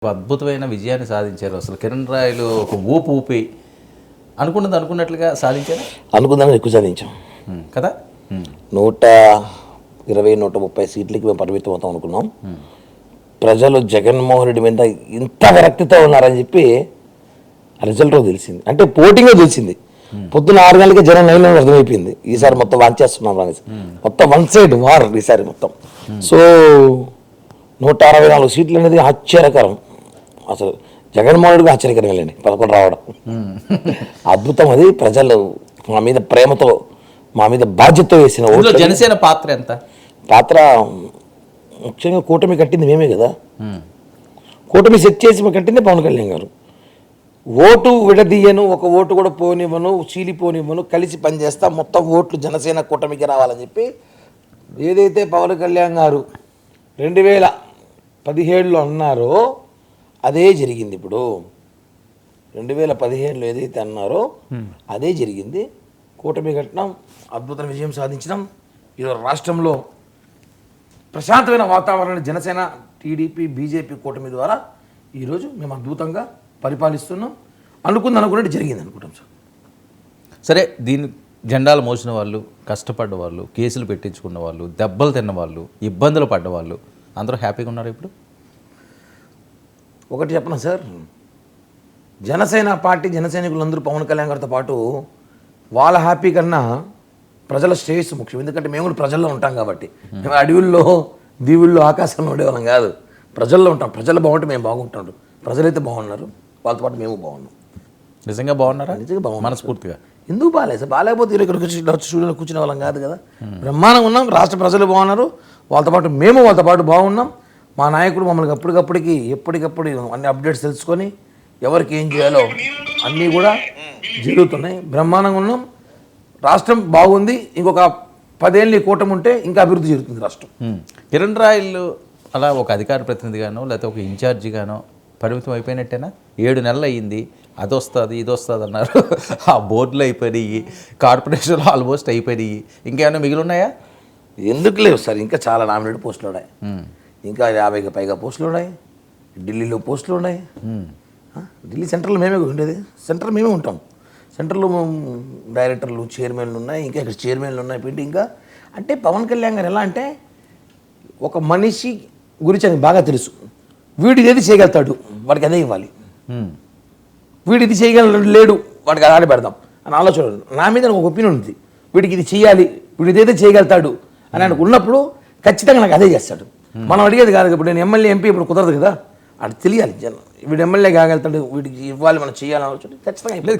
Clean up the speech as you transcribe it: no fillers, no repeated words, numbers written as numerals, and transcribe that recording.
అద్భుతమైన విజయాన్ని సాధించారు. అసలు కిరణ్ రాయలు ఒక ఊపి అనుకున్నది అనుకున్నట్లుగా సాధించారు. అనుకుందాం ఎక్కువ సాధించాం కదా. 120-130 సీట్లకి మేము పరిమితం అవుతాం అనుకున్నాం. ప్రజలు జగన్మోహన్ రెడ్డి మీద ఇంత విరక్తితో ఉన్నారని చెప్పి రిజల్ట్ తెలిసింది. అంటే పోటీగా తెలిసింది. పొద్దున 6 గంటలకి జనం లైన్లో అర్థమైపోయింది. ఈసారి మొత్తం వాంచేస్తున్నాం అనేసి మొత్తం వన్ సైడ్ వార్ ఈసారి మొత్తం. సో 164 సీట్లు అనేది ఆశ్చర్యకరం. అసలు జగన్మోహన్ రెడ్డికి ఆశ్చర్యకరం వెళ్ళండి 11 రావడం అద్భుతం. అది ప్రజలు మా మీద ప్రేమతో మా మీద బాధ్యత వేసిన ఓట్లు. జనసేన పాత్ర ఎంత? పాత్ర ముఖ్యంగా కూటమి కట్టింది మేమే కదా. కూటమి సెట్ చేసి కట్టింది పవన్ కళ్యాణ్ గారు. ఓటు విడదీయను, ఒక ఓటు కూడా పోనివ్వను, చీలిపోనివ్వను, కలిసి పనిచేస్తా, మొత్తం ఓట్లు జనసేన కూటమికి రావాలని చెప్పి ఏదైతే పవన్ కళ్యాణ్ గారు 2017లో అన్నారో అదే జరిగింది. ఇప్పుడు 2017లో ఏదైతే అన్నారో అదే జరిగింది. కూటమి కట్టినాం, అద్భుతమైన విజయం సాధించినాం. ఈరోజు రాష్ట్రంలో ప్రశాంతమైన వాతావరణం జనసేన, టీడీపీ, బీజేపీ కూటమి ద్వారా ఈరోజు మేము అద్భుతంగా పరిపాలిస్తున్నాం. అనుకున్నట్టు జరిగింది అనుకుంటాం సార్. సరే, దీన్ని జెండాలు మోసిన వాళ్ళు, కష్టపడ్డ వాళ్ళు, కేసులు పెట్టించుకున్న వాళ్ళు, దెబ్బలు తిన్న వాళ్ళు, ఇబ్బందులు పడ్డ వాళ్ళు అందరూ హ్యాపీగా ఉన్నారు ఇప్పుడు. ఒకటి చెప్పనా సార్, జనసేన పార్టీ జనసైనికులందరూ పవన్ కళ్యాణ్ గారితో పాటు వాళ్ళ హ్యాపీ కన్నా ప్రజల శ్రేయస్సు ముఖ్యం. ఎందుకంటే మేము కూడా ప్రజల్లో ఉంటాం కాబట్టి. మేము అడవుల్లో, దీవుల్లో, ఆకాశంలో ఉండేవాళ్ళం కాదు, ప్రజల్లో ఉంటాం. ప్రజలు బాగుంటే మేము బాగుంటాం. ప్రజలైతే బాగున్నారు, వాళ్ళతో పాటు మేము బాగున్నాం. నిజంగా బాగున్నారా? నిజంగా బాగున్నాం మనస్ఫూర్తిగా. ఎందుకు బాగాలేదు సార్? బాగాలేకపోతే ఇక్కడికి స్టూడియోలో కూర్చునే వాళ్ళం కాదు కదా. బ్రహ్మాండంగా ఉన్నాం. రాష్ట్ర ప్రజలు బాగున్నారు, వాళ్ళతో పాటు మేము వాళ్ళతో పాటు బాగున్నాం. మా నాయకుడు మమ్మల్ని ఎప్పటికప్పుడు అన్ని అప్డేట్స్ తెలుసుకొని ఎవరికి ఏం చేయాలో అన్నీ కూడా జరుగుతున్నాయి. బ్రహ్మాండంగా ఉన్నాం. రాష్ట్రం బాగుంది. ఇంకొక 10 ఏళ్ళు కూటమి ఉంటే ఇంకా అభివృద్ధి జరుగుతుంది రాష్ట్రం. కిరణ్ రాయలు అలా ఒక అధికార ప్రతినిధిగానో లేకపోతే ఒక ఇన్ఛార్జిగానో పరిమితం అయిపోయినట్టేనా? 7 నెలలు అయ్యింది. అది వస్తుంది, ఇది వస్తుంది అన్నారు. ఆ బోర్డులు అయిపోయినాయి, కార్పొరేషన్లు ఆల్మోస్ట్ అయిపోయినాయి. ఇంకేమైనా మిగిలి ఉన్నాయా? ఎందుకు లేవు సార్, ఇంకా చాలా నామినేటెడ్ పోస్టులు ఉన్నాయి. ఇంకా 50కి పైగా పోస్టులు ఉన్నాయి. ఢిల్లీలో పోస్టులు ఉన్నాయి. ఢిల్లీ సెంట్రల్ మేమే ఉండేది. సెంట్రల్ మేమే ఉంటాం. సెంట్రల్లో డైరెక్టర్లు, చైర్మన్లు ఉన్నాయి. ఇంకా ఇక్కడ చైర్మన్లు ఉన్నాయి. పెట్టి ఇంకా అంటే పవన్ కళ్యాణ్ గారు ఎలా అంటే ఒక మనిషి గురించి అని బాగా తెలుసు. వీడు ఏది చేయగలుగుతాడు, వాడికి అదే ఇవ్వాలి. వీడు ఇది చేయగలలేడు, వాడికి అది ఆడ పెడదాం అని ఆలోచన. నా మీద ఒక ఒపీనియన్ ఉంది. వీడికి ఇది చేయాలి, వీడు ఇదైతే చేయగలుగుతాడు అని ఆయనకు ఉన్నప్పుడు ఖచ్చితంగా నాకు అదే చేస్తాడు. మనం అడిగేది కాదు. ఇప్పుడు నేను ఎమ్మెల్యే, ఎంపీ ఇప్పుడు కుదరదు కదా. అది తెలియాలి. వీడు ఎమ్మెల్యే కాగలుగుతాడు, వీడికి ఇవ్వాలి, మనం చేయాలని ఆలోచన ఖచ్చితంగా.